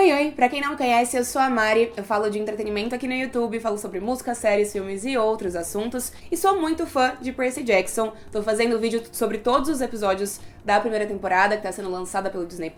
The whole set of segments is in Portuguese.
Oi, oi! Pra quem não me conhece, eu sou a Mari, eu falo de entretenimento aqui no YouTube, falo sobre música, séries, filmes e outros assuntos, e sou muito fã de Percy Jackson. Tô fazendo vídeo sobre todos os episódios da primeira temporada, que tá sendo lançada pelo Disney+,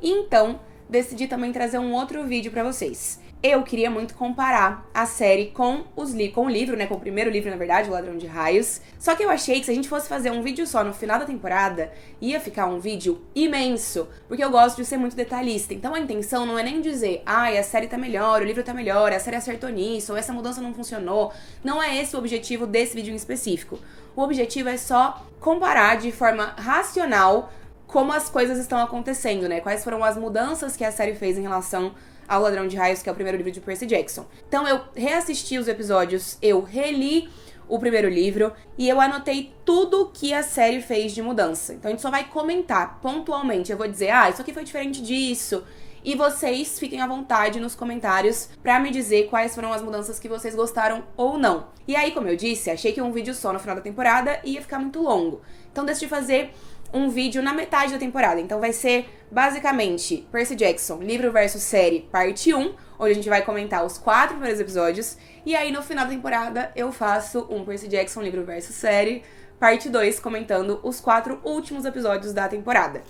e então decidi também trazer um outro vídeo pra vocês. Eu queria muito comparar a série com o livro, né, com o primeiro livro, na verdade, O Ladrão de Raios. Só que eu achei que se a gente fosse fazer um vídeo só no final da temporada, ia ficar um vídeo imenso, porque eu gosto de ser muito detalhista. Então a intenção não é nem dizer, ai, a série tá melhor, o livro tá melhor, a série acertou nisso, ou essa mudança não funcionou. Não é esse o objetivo desse vídeo em específico. O objetivo é só comparar de forma racional como as coisas estão acontecendo, né? Quais foram as mudanças que a série fez em relação ao Ladrão de Raios, que é o primeiro livro de Percy Jackson. Então eu reassisti os episódios, eu reli o primeiro livro e eu anotei tudo que a série fez de mudança. Então a gente só vai comentar pontualmente. Eu vou dizer, isso aqui foi diferente disso. E vocês fiquem à vontade nos comentários pra me dizer quais foram as mudanças que vocês gostaram ou não. E aí, como eu disse, achei que um vídeo só no final da temporada ia ficar muito longo. Então decidi fazer um vídeo na metade da temporada. Então vai ser, basicamente, Percy Jackson, livro versus série, parte 1, onde a gente vai comentar os 4 primeiros episódios. E aí, no final da temporada, eu faço um Percy Jackson, livro versus série, parte 2, comentando os 4 últimos episódios da temporada.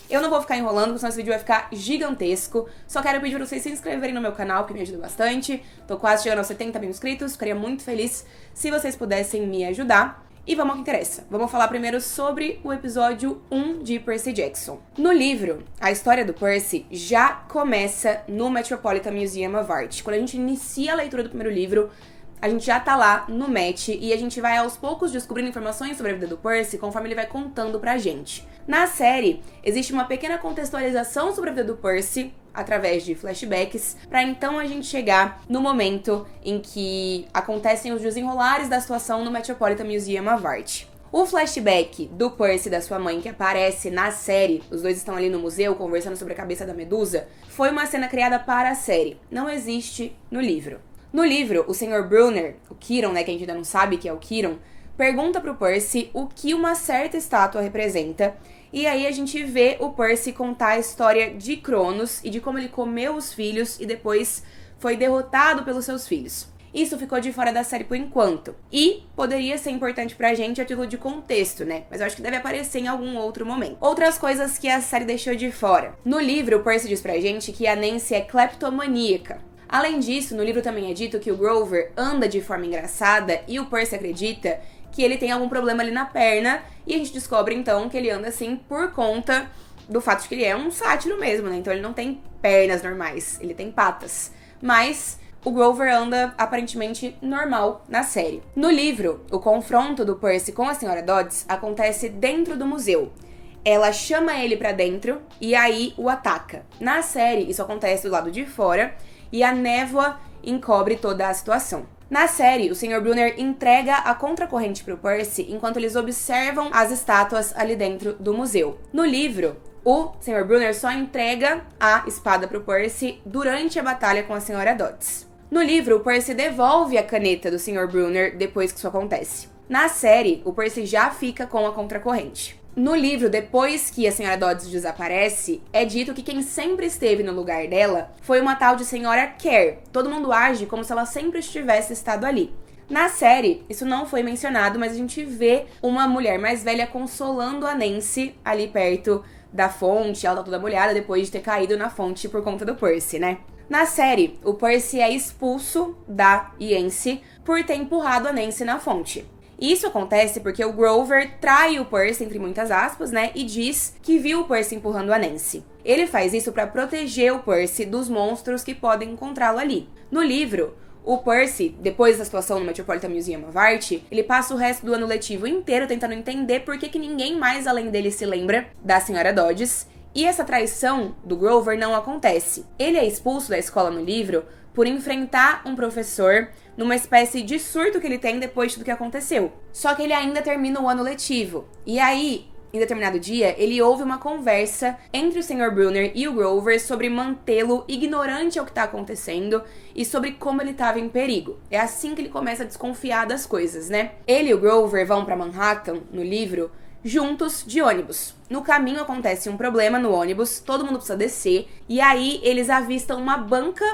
Eu não vou ficar enrolando, porque senão esse vídeo vai ficar gigantesco. Só quero pedir pra vocês se inscreverem no meu canal, que me ajuda bastante. Tô quase chegando aos 70 mil inscritos, ficaria muito feliz se vocês pudessem me ajudar. E vamos ao que interessa. Vamos falar primeiro sobre o episódio 1 de Percy Jackson. No livro, a história do Percy já começa no Metropolitan Museum of Art. Quando a gente inicia a leitura do primeiro livro, a gente já tá lá no Met e a gente vai aos poucos descobrindo informações sobre a vida do Percy conforme ele vai contando pra gente. Na série, existe uma pequena contextualização sobre a vida do Percy através de flashbacks, pra então a gente chegar no momento em que acontecem os desenrolares da situação no Metropolitan Museum of Art. O flashback do Percy e da sua mãe que aparece na série, os dois estão ali no museu conversando sobre a cabeça da Medusa, foi uma cena criada para a série, não existe no livro. No livro, o Sr. Brunner, o Quirrell, né, que a gente ainda não sabe que é o Quirrell, pergunta pro Percy o que uma certa estátua representa, e aí a gente vê o Percy contar a história de Cronos e de como ele comeu os filhos e depois foi derrotado pelos seus filhos. Isso ficou de fora da série por enquanto. E poderia ser importante pra gente a título de contexto, né? Mas eu acho que deve aparecer em algum outro momento. Outras coisas que a série deixou de fora. No livro, o Percy diz pra gente que a Nancy é cleptomaníaca. Além disso, no livro também é dito que o Grover anda de forma engraçada e o Percy acredita que ele tem algum problema ali na perna, e a gente descobre então que ele anda assim por conta do fato de que ele é um sátiro mesmo, né? Então ele não tem pernas normais, ele tem patas. Mas o Grover anda aparentemente normal na série. No livro, o confronto do Percy com a Sra. Dodds acontece dentro do museu. Ela chama ele pra dentro e aí o ataca. Na série, isso acontece do lado de fora e a névoa encobre toda a situação. Na série, o Sr. Brunner entrega a contracorrente pro Percy enquanto eles observam as estátuas ali dentro do museu. No livro, o Sr. Brunner só entrega a espada pro Percy durante a batalha com a Sra. Dodds. No livro, o Percy devolve a caneta do Sr. Brunner depois que isso acontece. Na série, o Percy já fica com a contracorrente. No livro, depois que a Sra. Dodds desaparece, é dito que quem sempre esteve no lugar dela foi uma tal de Sra. Kerr. Todo mundo age como se ela sempre estivesse estado ali. Na série, isso não foi mencionado, mas a gente vê uma mulher mais velha consolando a Nancy ali perto da fonte. Ela tá toda molhada depois de ter caído na fonte por conta do Percy, né? Na série, o Percy é expulso da Yancy por ter empurrado a Nancy na fonte. Isso acontece porque o Grover trai o Percy, entre muitas aspas, né, e diz que viu o Percy empurrando a Nancy. Ele faz isso para proteger o Percy dos monstros que podem encontrá-lo ali. No livro, o Percy, depois da situação no Metropolitan Museum of Art, ele passa o resto do ano letivo inteiro tentando entender por que ninguém mais além dele se lembra da Sra. Dodds, e essa traição do Grover não acontece. Ele é expulso da escola no livro por enfrentar um professor numa espécie de surto que ele tem depois de tudo que aconteceu. Só que ele ainda termina o ano letivo. E aí, em determinado dia, ele ouve uma conversa entre o Sr. Brunner e o Grover sobre mantê-lo ignorante ao que tá acontecendo e sobre como ele tava em perigo. É assim que ele começa a desconfiar das coisas, né? Ele e o Grover vão pra Manhattan, no livro, juntos de ônibus. No caminho acontece um problema no ônibus, todo mundo precisa descer, e aí eles avistam uma banca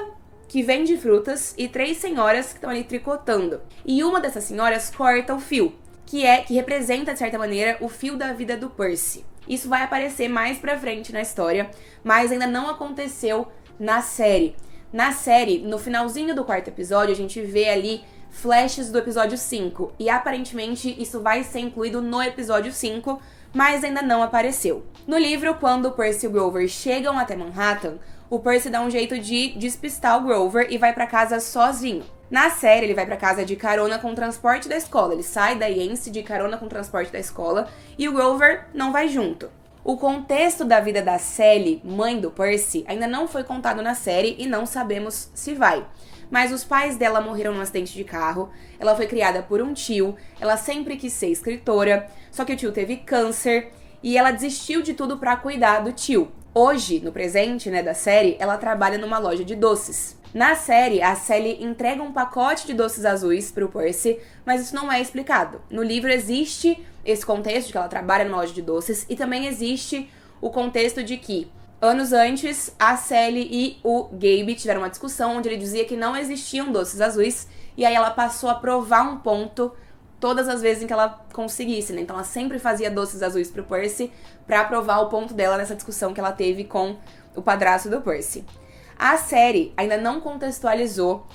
que vende frutas e 3 senhoras que estão ali tricotando. E uma dessas senhoras corta o fio, que representa, de certa maneira, o fio da vida do Percy. Isso vai aparecer mais pra frente na história, mas ainda não aconteceu na série. Na série, no finalzinho do 4º episódio, a gente vê ali flashes do episódio 5. E aparentemente isso vai ser incluído no episódio 5, mas ainda não apareceu. No livro, quando o Percy e o Grover chegam até Manhattan, o Percy dá um jeito de despistar o Grover e vai pra casa sozinho. Na série, ele vai pra casa de carona com o transporte da escola. Ele sai da Yance de carona com o transporte da escola e o Grover não vai junto. O contexto da vida da Sally, mãe do Percy, ainda não foi contado na série e não sabemos se vai. Mas os pais dela morreram num acidente de carro, ela foi criada por um tio, ela sempre quis ser escritora, só que o tio teve câncer e ela desistiu de tudo pra cuidar do tio. Hoje, no presente, da série, ela trabalha numa loja de doces. Na série, a Sally entrega um pacote de doces azuis pro Percy, mas isso não é explicado. No livro existe esse contexto de que ela trabalha numa loja de doces e também existe o contexto de que, anos antes, a Sally e o Gabe tiveram uma discussão onde ele dizia que não existiam doces azuis e aí ela passou a provar um ponto todas as vezes em que ela conseguisse, Então ela sempre fazia doces azuis pro Percy pra provar o ponto dela nessa discussão que ela teve com o padrasto do Percy. A série ainda não contextualizou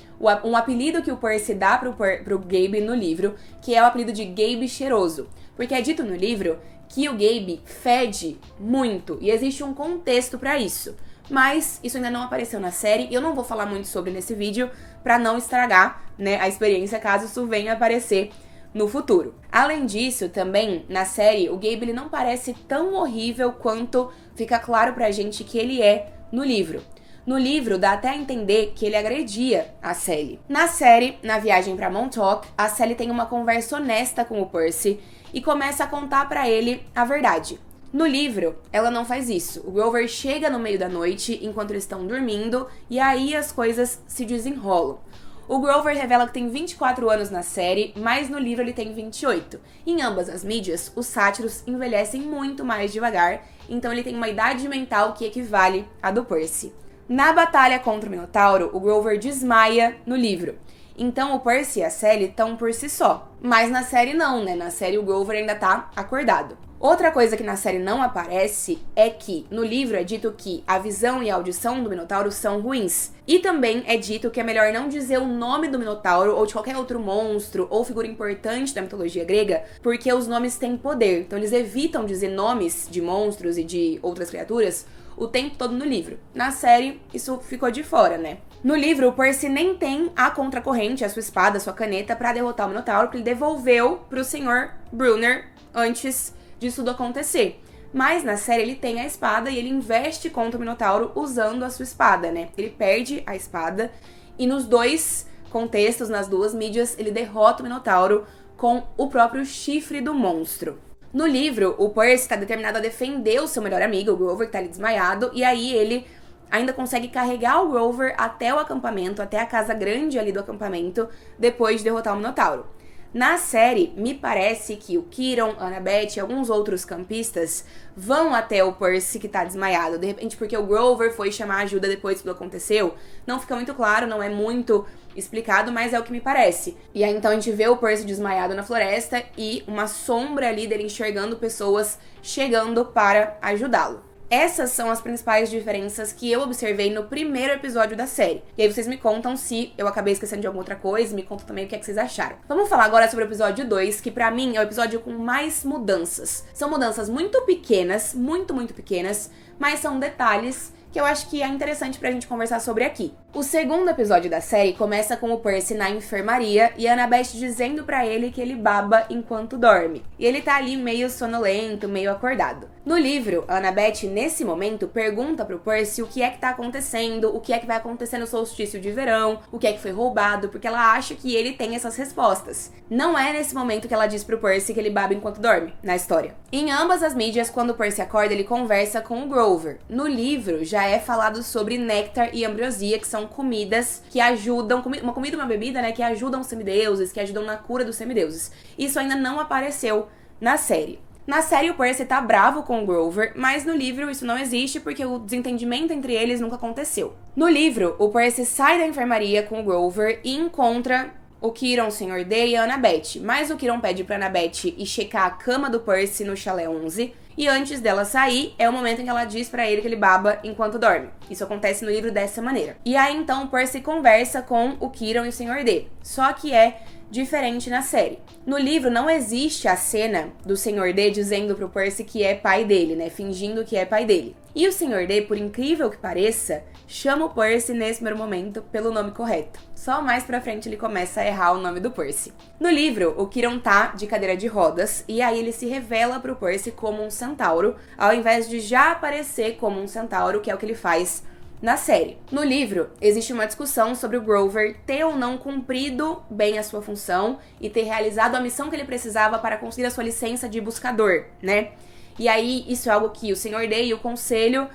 um apelido que o Percy dá pro Gabe no livro, que é o apelido de Gabe Cheiroso. Porque é dito no livro que o Gabe fede muito e existe um contexto pra isso. Mas isso ainda não apareceu na série e eu não vou falar muito sobre nesse vídeo pra não estragar, a experiência caso isso venha aparecer no futuro. Além disso, também, na série, o Gabe ele não parece tão horrível quanto fica claro pra gente que ele é no livro. No livro, dá até a entender que ele agredia a Sally. Na série, na viagem pra Montauk, a Sally tem uma conversa honesta com o Percy e começa a contar pra ele a verdade. No livro, ela não faz isso. O Grover chega no meio da noite, enquanto eles estão dormindo, e aí as coisas se desenrolam. O Grover revela que tem 24 anos na série, mas no livro ele tem 28. Em ambas as mídias, os sátiros envelhecem muito mais devagar, então ele tem uma idade mental que equivale à do Percy. Na batalha contra o Minotauro, o Grover desmaia no livro. Então o Percy e a Sally estão por si só. Mas na série não, Na série o Grover ainda tá acordado. Outra coisa que na série não aparece é que no livro é dito que a visão e a audição do Minotauro são ruins. E também é dito que é melhor não dizer o nome do Minotauro ou de qualquer outro monstro ou figura importante da mitologia grega, porque os nomes têm poder. Então eles evitam dizer nomes de monstros e de outras criaturas o tempo todo no livro. Na série, isso ficou de fora, No livro, o Percy nem tem a contracorrente, a sua espada, a sua caneta, pra derrotar o Minotauro, que ele devolveu pro Sr. Brunner antes disso tudo acontecer. Mas na série ele tem a espada e ele investe contra o Minotauro usando a sua espada, Ele perde a espada e nos dois contextos, nas duas mídias, ele derrota o Minotauro com o próprio chifre do monstro. No livro, o Percy está determinado a defender o seu melhor amigo, o Grover, que tá ali desmaiado, e aí ele ainda consegue carregar o Grover até o acampamento, até a casa grande ali do acampamento, depois de derrotar o Minotauro. Na série, me parece que o Kieran, a Annabeth e alguns outros campistas vão até o Percy que tá desmaiado. De repente, porque o Grover foi chamar ajuda depois que tudo aconteceu. Não fica muito claro, não é muito explicado, mas é o que me parece. E aí, então, a gente vê o Percy desmaiado na floresta e uma sombra ali dele enxergando pessoas chegando para ajudá-lo. Essas são as principais diferenças que eu observei no primeiro episódio da série. E aí vocês me contam se eu acabei esquecendo de alguma outra coisa, me contam também o que é que vocês acharam. Vamos falar agora sobre o episódio 2, que pra mim é o episódio com mais mudanças. São mudanças muito pequenas, muito pequenas, mas são detalhes que eu acho que é interessante pra gente conversar sobre aqui. O segundo episódio da série começa com o Percy na enfermaria e a Annabeth dizendo pra ele que ele baba enquanto dorme. E ele tá ali meio sonolento, meio acordado. No livro, a Annabeth, nesse momento, pergunta pro Percy o que é que tá acontecendo, o que é que vai acontecer no solstício de verão, o que é que foi roubado, porque ela acha que ele tem essas respostas. Não é nesse momento que ela diz pro Percy que ele baba enquanto dorme, na história. Em ambas as mídias, quando o Percy acorda, ele conversa com o Grover. No livro, já é falado sobre néctar e ambrosia, que são comidas que ajudam, uma comida e uma bebida, que ajudam os semideuses, que ajudam na cura dos semideuses. Isso ainda não apareceu na série. Na série, o Percy tá bravo com o Grover, mas no livro isso não existe porque o desentendimento entre eles nunca aconteceu. No livro, o Percy sai da enfermaria com o Grover e encontra o Quirrell, o Sr. D e a Annabeth, mas o Quirrell pede pra Annabeth ir checar a cama do Percy no Chalé 11, e antes dela sair, é o momento em que ela diz pra ele que ele baba enquanto dorme. Isso acontece no livro dessa maneira. E aí, então, o Percy conversa com o Quirrell e o Sr. D, só que é diferente na série. No livro, não existe a cena do Sr. D dizendo pro Percy que é pai dele, né, fingindo que é pai dele. E o Sr. D, por incrível que pareça, chama o Percy nesse primeiro momento pelo nome correto. Só mais pra frente ele começa a errar o nome do Percy. No livro, o Quirrell tá de cadeira de rodas e aí ele se revela pro Percy como um centauro, ao invés de já aparecer como um centauro, que é o que ele faz na série. No livro, existe uma discussão sobre o Grover ter ou não cumprido bem a sua função e ter realizado a missão que ele precisava para conseguir a sua licença de buscador, né? E aí, isso é algo que o Sr. D e o conselho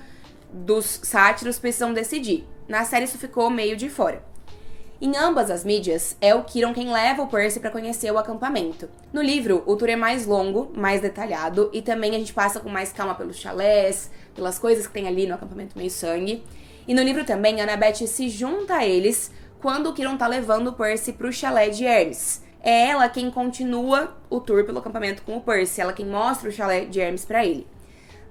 dos sátiros precisam decidir. Na série, isso ficou meio de fora. Em ambas as mídias, é o Quirrell quem leva o Percy para conhecer o acampamento. No livro, o tour é mais longo, mais detalhado, e também a gente passa com mais calma pelos chalés, pelas coisas que tem ali no acampamento meio sangue. E no livro também, a Annabeth se junta a eles quando o Quirrell tá levando o Percy pro chalé de Hermes. É ela quem continua o tour pelo acampamento com o Percy, ela quem mostra o chalé de Hermes pra ele.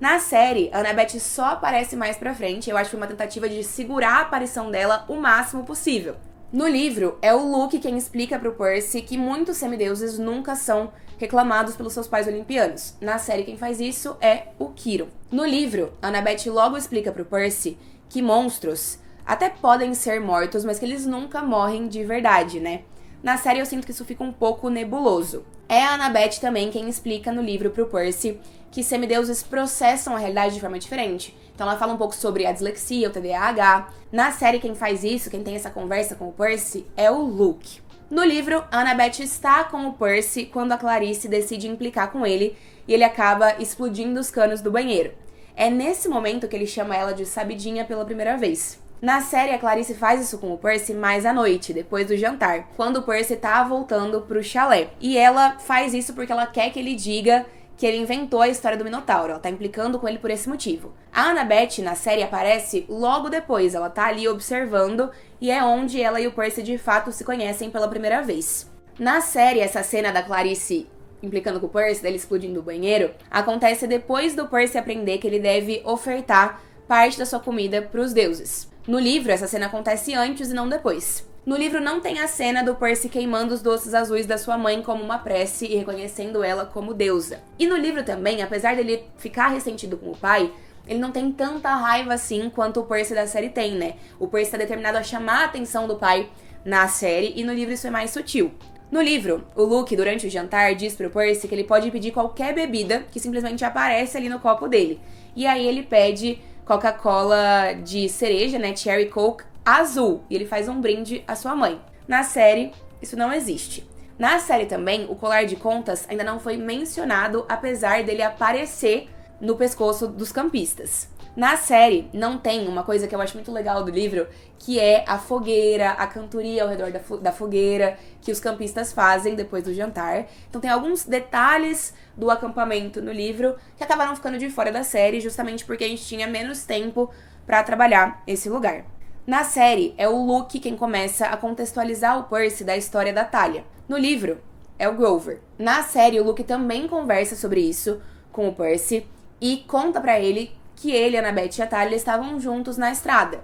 Na série, a Annabeth só aparece mais pra frente, eu acho que foi uma tentativa de segurar a aparição dela o máximo possível. No livro, é o Luke quem explica pro Percy que muitos semideuses nunca são reclamados pelos seus pais olimpianos. Na série, quem faz isso é o Quirrell. No livro, a Annabeth logo explica pro Percy que monstros até podem ser mortos, mas que eles nunca morrem de verdade, né? Na série eu sinto que isso fica um pouco nebuloso. É a Annabeth também quem explica no livro pro Percy que semideuses processam a realidade de forma diferente. Então ela fala um pouco sobre a dislexia, o TDAH. Na série quem faz isso, quem tem essa conversa com o Percy, é o Luke. No livro, a Annabeth está com o Percy quando a Clarice decide implicar com ele e ele acaba explodindo os canos do banheiro. É nesse momento que ele chama ela de sabidinha pela primeira vez. Na série, a Clarice faz isso com o Percy mais à noite, depois do jantar, quando o Percy tá voltando pro chalé. E ela faz isso porque ela quer que ele diga que ele inventou a história do Minotauro, ela tá implicando com ele por esse motivo. A Annabeth, na série, aparece logo depois, ela tá ali observando, e é onde ela e o Percy de fato se conhecem pela primeira vez. Na série, essa cena da Clarice implicando com o Percy, dele explodindo o banheiro, acontece depois do Percy aprender que ele deve ofertar parte da sua comida pros deuses. No livro, essa cena acontece antes e não depois. No livro não tem a cena do Percy queimando os doces azuis da sua mãe como uma prece e reconhecendo ela como deusa. E no livro também, apesar dele ficar ressentido com o pai, ele não tem tanta raiva assim quanto o Percy da série tem, né? O Percy tá determinado a chamar a atenção do pai na série e no livro isso é mais sutil. No livro, o Luke, durante o jantar, diz pro Percy que ele pode pedir qualquer bebida que simplesmente aparece ali no copo dele. E aí ele pede Coca-Cola de cereja, né, Cherry Coke, azul. E ele faz um brinde à sua mãe. Na série, isso não existe. Na série também, o colar de contas ainda não foi mencionado, apesar dele aparecer no pescoço dos campistas. Na série, não tem uma coisa que eu acho muito legal do livro, que é a fogueira, a cantoria ao redor da fogueira, que os campistas fazem depois do jantar. Então tem alguns detalhes do acampamento no livro que acabaram ficando de fora da série, justamente porque a gente tinha menos tempo pra trabalhar esse lugar. Na série, é o Luke quem começa a contextualizar o Percy da história da Thalia. No livro, é o Grover. Na série, o Luke também conversa sobre isso com o Percy e conta pra ele que ele, a Annabeth e a Thalia estavam juntos na estrada.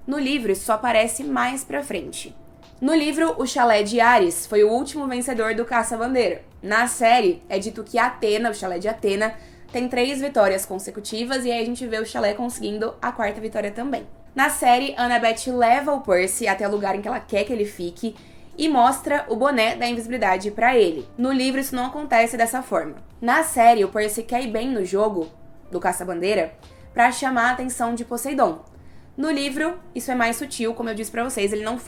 No livro, isso só aparece mais pra frente. No livro, o chalé de Ares foi o último vencedor do Caça-Bandeira. Na série, é dito que Atena, o chalé de Atena, tem 3 vitórias consecutivas e aí a gente vê o chalé conseguindo a 4ª vitória também. Na série, a Annabeth leva o Percy até o lugar em que ela quer que ele fique e mostra o boné da invisibilidade pra ele. No livro, isso não acontece dessa forma. Na série, o Percy quer ir bem no jogo do Caça-Bandeira pra chamar a atenção de Poseidon. No livro, isso é mais sutil, como eu disse pra vocês, ele não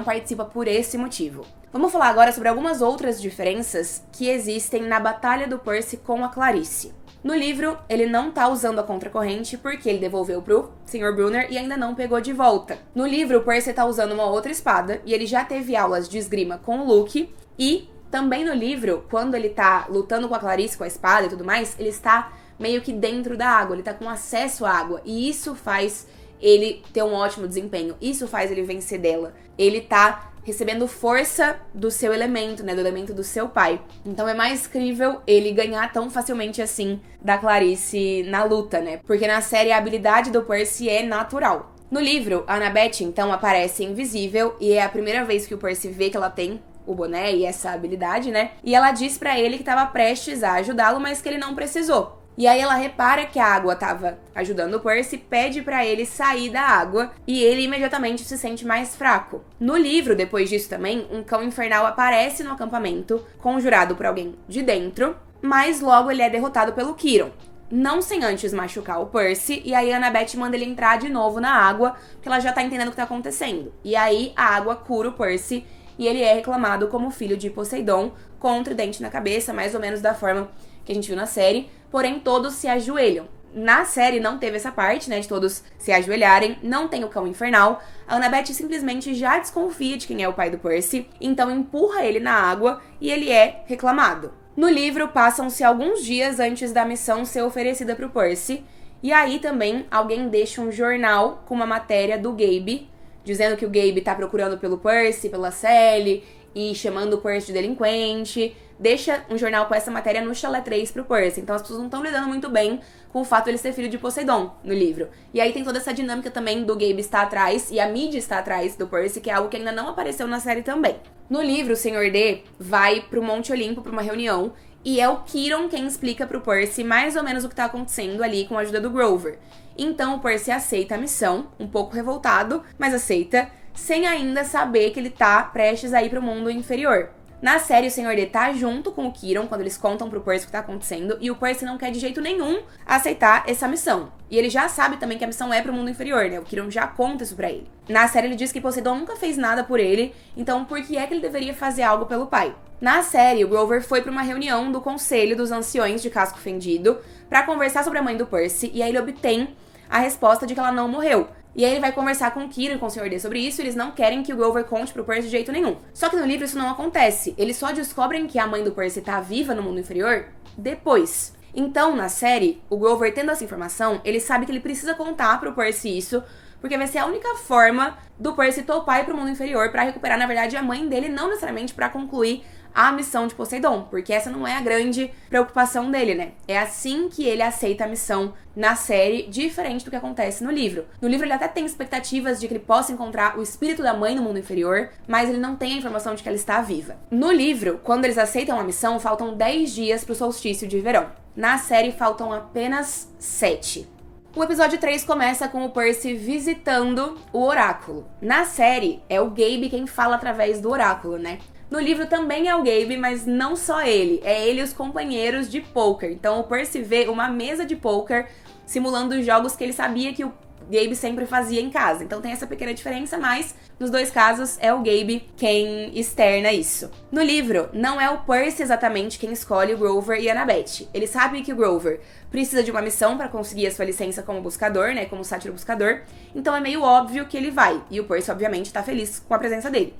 participa por esse motivo. Vamos falar agora sobre algumas outras diferenças que existem na batalha do Percy com a Clarice. No livro, ele não tá usando a contracorrente porque ele devolveu pro Sr. Brunner e ainda não pegou de volta. No livro, o Percy tá usando uma outra espada e ele já teve aulas de esgrima com o Luke e Também no livro, quando ele tá lutando com a Clarice, com a espada e tudo mais, ele está meio que dentro da água, ele tá com acesso à água. E isso faz ele ter um ótimo desempenho, isso faz ele vencer dela. Ele tá recebendo força do seu elemento, né, do elemento do seu pai. Então é mais crível ele ganhar tão facilmente assim da Clarice na luta, né? Porque na série a habilidade do Percy é natural. No livro, a Annabeth, então, aparece invisível e é a primeira vez que o Percy vê que ela tem o boné e essa habilidade, né? E ela diz pra ele que tava prestes a ajudá-lo, mas que ele não precisou. E aí ela repara que a água tava ajudando o Percy, pede pra ele sair da água e ele imediatamente se sente mais fraco. No livro, depois disso também, um cão infernal aparece no acampamento, conjurado por alguém de dentro, mas logo ele é derrotado pelo Quirrell. Não sem antes machucar o Percy, e aí a Annabeth manda ele entrar de novo na água, porque ela já tá entendendo o que tá acontecendo. E aí a água cura o Percy e ele é reclamado como filho de Poseidon, com um tridente na cabeça, mais ou menos da forma que a gente viu na série, porém todos se ajoelham. Na série não teve essa parte, né, de todos se ajoelharem, não tem o cão infernal. A Annabeth simplesmente já desconfia de quem é o pai do Percy, então empurra ele na água e ele é reclamado. No livro, passam-se alguns dias antes da missão ser oferecida pro Percy, e aí também alguém deixa um jornal com uma matéria do Gabe, dizendo que o Gabe tá procurando pelo Percy, pela Sally, e chamando o Percy de delinquente. Deixa um jornal com essa matéria no Chalé 3 pro Percy. Então as pessoas não estão lidando muito bem com o fato de ele ser filho de Poseidon no livro. E aí tem toda essa dinâmica também do Gabe estar atrás e a mídia está atrás do Percy, que é algo que ainda não apareceu na série também. No livro, o Sr. D vai pro Monte Olimpo pra uma reunião e é o Quirrell quem explica pro Percy mais ou menos o que tá acontecendo ali com a ajuda do Grover. Então o Percy aceita a missão, um pouco revoltado, mas aceita, sem ainda saber que ele tá prestes a ir pro mundo inferior. Na série, o Sr. D tá junto com o Quirrell quando eles contam pro Percy o que tá acontecendo, e o Percy não quer de jeito nenhum aceitar essa missão. E ele já sabe também que a missão é pro mundo inferior, né? O Quirrell já conta isso pra ele. Na série, ele diz que Poseidon nunca fez nada por ele, então por que é que ele deveria fazer algo pelo pai? Na série, o Grover foi pra uma reunião do Conselho dos Anciões de Casco Fendido pra conversar sobre a mãe do Percy, e aí ele obtém a resposta de que ela não morreu. E aí ele vai conversar com o Quirrell e com o Sr. D sobre isso, e eles não querem que o Grover conte pro Percy de jeito nenhum. Só que no livro isso não acontece. Eles só descobrem que a mãe do Percy tá viva no mundo inferior depois. Então, na série, o Grover tendo essa informação, ele sabe que ele precisa contar pro Percy isso, porque vai ser a única forma do Percy topar ir pro mundo inferior pra recuperar, na verdade, a mãe dele, não necessariamente pra concluir a missão de Poseidon, porque essa não é a grande preocupação dele, né? É assim que ele aceita a missão na série, diferente do que acontece no livro. No livro ele até tem expectativas de que ele possa encontrar o espírito da mãe no mundo inferior, mas ele não tem a informação de que ela está viva. No livro, quando eles aceitam a missão, faltam 10 dias pro solstício de verão. Na série, faltam apenas 7. O episódio 3 começa com o Percy visitando o oráculo. Na série, é o Gabe quem fala através do oráculo, né? No livro também é o Gabe, mas não só ele. É ele e os companheiros de poker. Então o Percy vê uma mesa de poker simulando os jogos que ele sabia que o Gabe sempre fazia em casa. Então tem essa pequena diferença, mas nos dois casos é o Gabe quem externa isso. No livro, não é o Percy exatamente quem escolhe o Grover e a Annabeth. Ele sabe que o Grover precisa de uma missão para conseguir a sua licença como buscador, né, como sátiro buscador. Então é meio óbvio que ele vai. E o Percy, obviamente, tá feliz com a presença dele.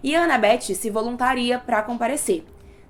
E a Annabeth se voluntaria pra comparecer.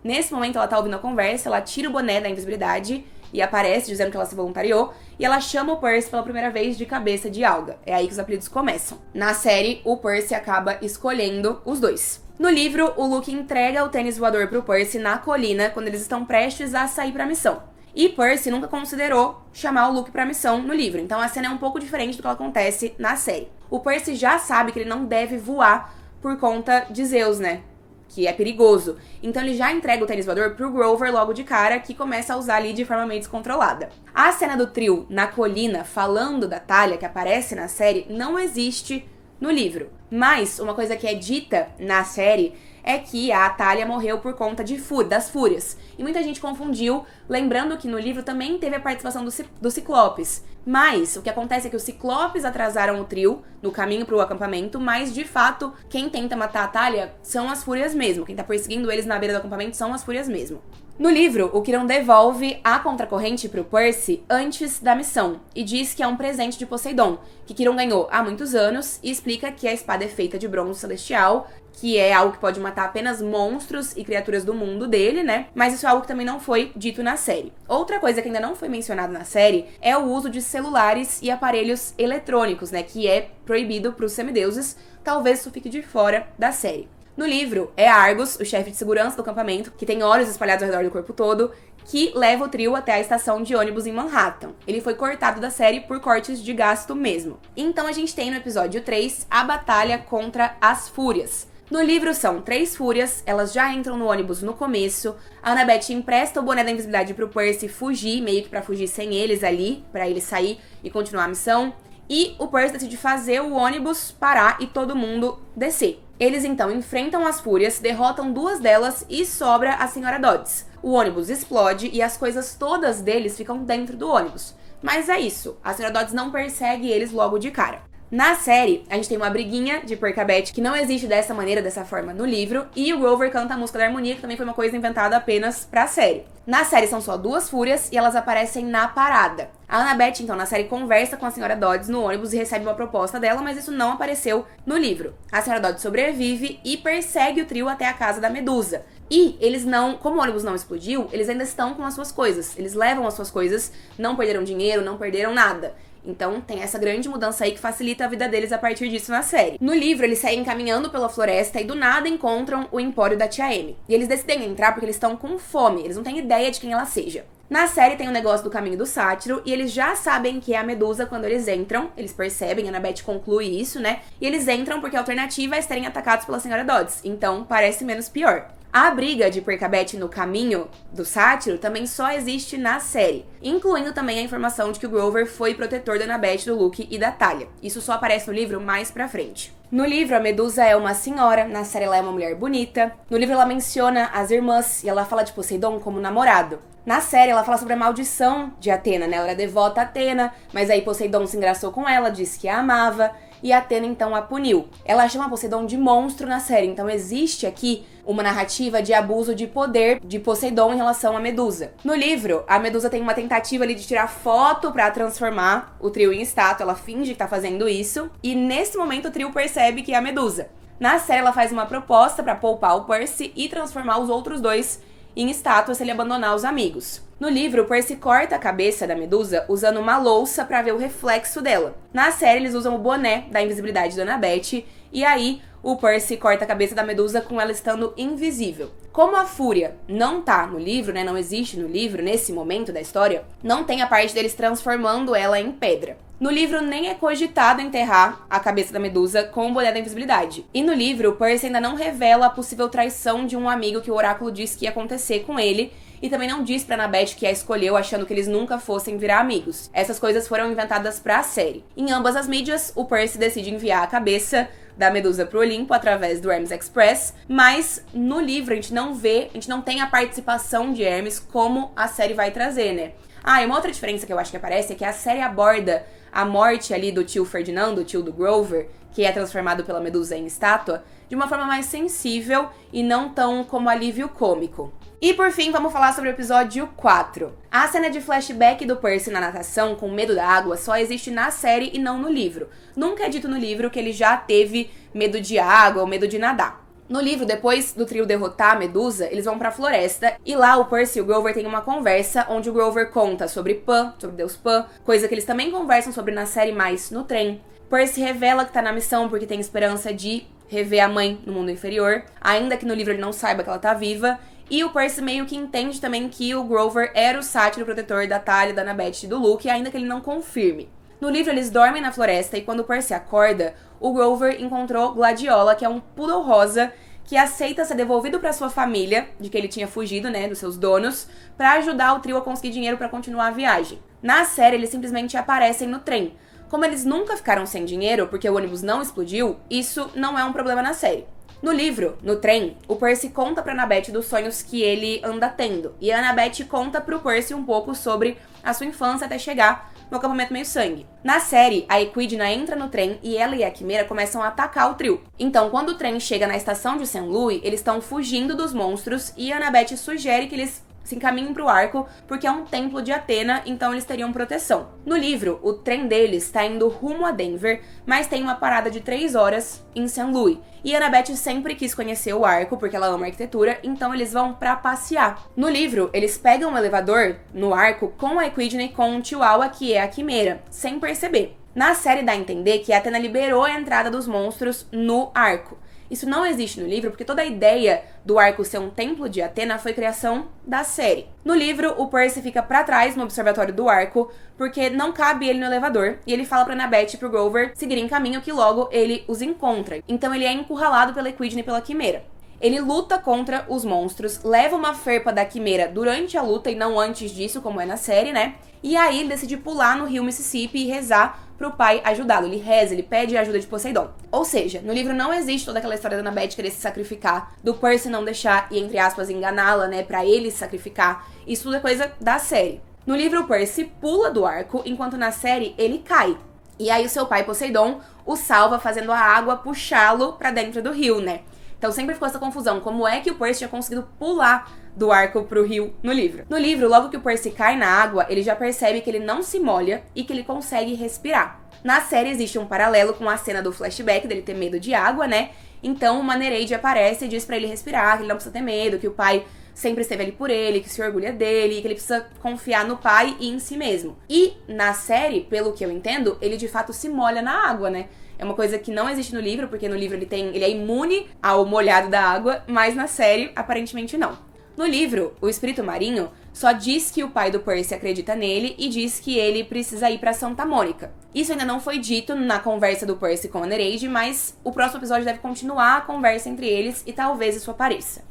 Nesse momento ela tá ouvindo a conversa, ela tira o boné da invisibilidade e aparece dizendo que ela se voluntariou, e ela chama o Percy pela primeira vez de cabeça de alga. É aí que os apelidos começam. Na série, o Percy acaba escolhendo os dois. No livro, o Luke entrega o tênis voador pro Percy na colina quando eles estão prestes a sair pra missão. E Percy nunca considerou chamar o Luke pra missão no livro, então a cena é um pouco diferente do que acontece na série. O Percy já sabe que ele não deve voar por conta de Zeus, né? Que é perigoso. Então ele já entrega o tênis voador pro Grover logo de cara, que começa a usar ali de forma meio descontrolada. A cena do trio na colina falando da Thalia, que aparece na série, não existe no livro. Mas uma coisa que é dita na série é que a Thalia morreu por conta das fúrias. E muita gente confundiu, lembrando que no livro também teve a participação do Ciclopes. Mas o que acontece é que os Ciclopes atrasaram o trio no caminho pro acampamento, mas de fato, quem tenta matar a Thalia são as Fúrias mesmo. Quem tá perseguindo eles na beira do acampamento são as Fúrias mesmo. No livro, o Quirón devolve a contracorrente pro Percy antes da missão e diz que é um presente de Poseidon, que Quirón ganhou há muitos anos, e explica que a espada é feita de bronze celestial, que é algo que pode matar apenas monstros e criaturas do mundo dele, né? Mas isso é algo que também não foi dito na série. Outra coisa que ainda não foi mencionada na série é o uso de celulares e aparelhos eletrônicos, né? Que é proibido pros semideuses. Talvez isso fique de fora da série. No livro, é Argus, o chefe de segurança do acampamento, que tem olhos espalhados ao redor do corpo todo, que leva o trio até a estação de ônibus em Manhattan. Ele foi cortado da série por cortes de gasto mesmo. Então a gente tem no episódio 3 a batalha contra as Fúrias. No livro são 3 fúrias, elas já entram no ônibus no começo. A Annabeth empresta o boné da invisibilidade pro Percy fugir, meio que pra fugir sem eles ali, pra ele sair e continuar a missão. E o Percy decide fazer o ônibus parar e todo mundo descer. Eles então enfrentam as fúrias, derrotam 2 delas e sobra a Senhora Dodds. O ônibus explode e as coisas todas deles ficam dentro do ônibus. Mas é isso, a Senhora Dodds não persegue eles logo de cara. Na série, a gente tem uma briguinha de Percabeth que não existe dessa maneira, dessa forma no livro, e o Grover canta a música da harmonia, que também foi uma coisa inventada apenas pra série. Na série são só 2 fúrias e elas aparecem na parada. A Annabeth, então, na série conversa com a Senhora Dodds no ônibus e recebe uma proposta dela, mas isso não apareceu no livro. A Senhora Dodds sobrevive e persegue o trio até a casa da Medusa. E eles não, como o ônibus não explodiu, eles ainda estão com as suas coisas. Eles levam as suas coisas, não perderam dinheiro, não perderam nada. Então tem essa grande mudança aí que facilita a vida deles a partir disso na série. No livro, eles seguem caminhando pela floresta e do nada encontram o empório da Tia Amy. E eles decidem entrar porque eles estão com fome, eles não têm ideia de quem ela seja. Na série tem o negócio do caminho do sátiro e eles já sabem que é a Medusa quando eles entram. Eles percebem, a Annabeth conclui isso, né? E eles entram porque a alternativa é serem atacados pela Senhora Dodds. Então parece menos pior. A briga de Percabeth no caminho do sátiro também só existe na série, incluindo também a informação de que o Grover foi protetor da Annabeth, do Luke e da Thalia. Isso só aparece no livro mais pra frente. No livro, a Medusa é uma senhora, na série ela é uma mulher bonita. No livro ela menciona as irmãs e ela fala de Poseidon como namorado. Na série ela fala sobre a maldição de Atena, né? Ela era devota a Atena, mas aí Poseidon se engraçou com ela, disse que a amava, e Atena então a puniu. Ela chama Poseidon de monstro na série, então existe aqui uma narrativa de abuso de poder de Poseidon em relação à Medusa. No livro, a Medusa tem uma tentativa ali de tirar foto pra transformar o trio em estátua, ela finge que tá fazendo isso, e nesse momento o trio percebe que é a Medusa. Na série ela faz uma proposta pra poupar o Percy e transformar os outros 2 em estátua se ele abandonar os amigos. No livro, Percy corta a cabeça da Medusa usando uma louça pra ver o reflexo dela. Na série, eles usam o boné da invisibilidade da Annabeth, e aí o Percy corta a cabeça da Medusa com ela estando invisível. Como a Fúria não tá no livro, né, não existe no livro, nesse momento da história, não tem a parte deles transformando ela em pedra. No livro, nem é cogitado enterrar a cabeça da Medusa com o boné da invisibilidade. E no livro, Percy ainda não revela a possível traição de um amigo que o oráculo disse que ia acontecer com ele, e também não diz pra Annabeth que a escolheu achando que eles nunca fossem virar amigos. Essas coisas foram inventadas pra série. Em ambas as mídias, o Percy decide enviar a cabeça da Medusa pro Olimpo através do Hermes Express, mas no livro a gente não tem a participação de Hermes como a série vai trazer, né? Ah, e uma outra diferença que eu acho que aparece é que a série aborda a morte ali do tio Ferdinando, o tio do Grover, que é transformado pela Medusa em estátua, de uma forma mais sensível e não tão como alívio cômico. E por fim, vamos falar sobre o episódio 4. A cena de flashback do Percy na natação com medo da água só existe na série e não no livro. Nunca é dito no livro que ele já teve medo de água ou medo de nadar. No livro, depois do trio derrotar a Medusa, eles vão pra floresta e lá o Percy e o Grover têm uma conversa onde o Grover conta sobre Pan, sobre Deus Pan, coisa que eles também conversam sobre na série mais no trem. Percy revela que tá na missão porque tem esperança de rever a mãe no mundo inferior, ainda que no livro ele não saiba que ela tá viva. E o Percy meio que entende também que o Grover era o sátiro protetor da Thalia, da Annabeth e do Luke, ainda que ele não confirme. No livro, eles dormem na floresta e quando o Percy acorda, o Grover encontrou Gladiola, que é um poodle rosa que aceita ser devolvido pra sua família, de que ele tinha fugido, né, dos seus donos, pra ajudar o trio a conseguir dinheiro pra continuar a viagem. Na série, eles simplesmente aparecem no trem. Como eles nunca ficaram sem dinheiro porque o ônibus não explodiu, isso não é um problema na série. No livro, no trem, o Percy conta pra Annabeth dos sonhos que ele anda tendo. E a Annabeth conta pro Percy um pouco sobre a sua infância até chegar no acampamento meio-sangue. Na série, a Equidna entra no trem e ela e a Quimera começam a atacar o trio. Então, quando o trem chega na estação de St. Louis, eles estão fugindo dos monstros e a Annabeth sugere que eles se encaminham pro arco, porque é um templo de Atena, então eles teriam proteção. No livro, o trem deles está indo rumo a Denver, mas tem uma parada de 3 horas em St. Louis. E a Annabeth sempre quis conhecer o arco, porque ela ama arquitetura, então eles vão pra passear. No livro, eles pegam um elevador no arco com a Equidna e com o Chihuahua, que é a Quimera, sem perceber. Na série dá a entender que a Atena liberou a entrada dos monstros no arco. Isso não existe no livro, porque toda a ideia do arco ser um templo de Atena foi criação da série. No livro, o Percy fica pra trás no observatório do arco, porque não cabe ele no elevador, e ele fala pra Annabeth e pro Grover seguirem caminho que logo ele os encontra. Então ele é encurralado pela Equidna e pela Quimera. Ele luta contra os monstros, leva uma ferpa da Quimera durante a luta e não antes disso, como é na série, né? E aí ele decide pular no rio Mississippi e rezar pro pai ajudá-lo. Ele reza, ele pede a ajuda de Poseidon. Ou seja, no livro não existe toda aquela história da Annabeth querer se sacrificar, do Percy não deixar e, entre aspas, enganá-la, né, pra ele se sacrificar. Isso tudo é coisa da série. No livro, o Percy pula do arco, enquanto na série ele cai. E aí o seu pai, Poseidon, o salva fazendo a água puxá-lo pra dentro do rio, né? Então sempre ficou essa confusão, como é que o Percy tinha conseguido pular do arco pro rio no livro. No livro, logo que o Percy cai na água, ele já percebe que ele não se molha e que ele consegue respirar. Na série existe um paralelo com a cena do flashback dele ter medo de água, né? Então uma Nereide aparece e diz pra ele respirar, que ele não precisa ter medo, que o pai sempre esteve ali por ele, que se orgulha dele, que ele precisa confiar no pai e em si mesmo. E na série, pelo que eu entendo, ele de fato se molha na água, né? É uma coisa que não existe no livro, porque no livro ele é imune ao molhado da água, mas na série, aparentemente não. No livro, o espírito marinho só diz que o pai do Percy acredita nele e diz que ele precisa ir pra Santa Mônica. Isso ainda não foi dito na conversa do Percy com a Nereide, mas o próximo episódio deve continuar a conversa entre eles e talvez isso apareça.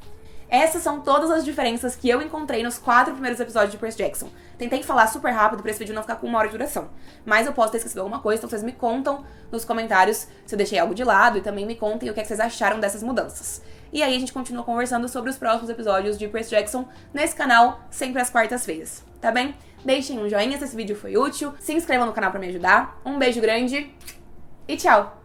Essas são todas as diferenças que eu encontrei nos 4 primeiros episódios de Percy Jackson. Tentei falar super rápido pra esse vídeo não ficar com 1 hora de duração. Mas eu posso ter esquecido alguma coisa, então vocês me contam nos comentários se eu deixei algo de lado e também me contem o que é que vocês acharam dessas mudanças. E aí a gente continua conversando sobre os próximos episódios de Percy Jackson nesse canal, sempre às quartas-feiras, tá bem? Deixem um joinha se esse vídeo foi útil, se inscrevam no canal pra me ajudar, um beijo grande e tchau!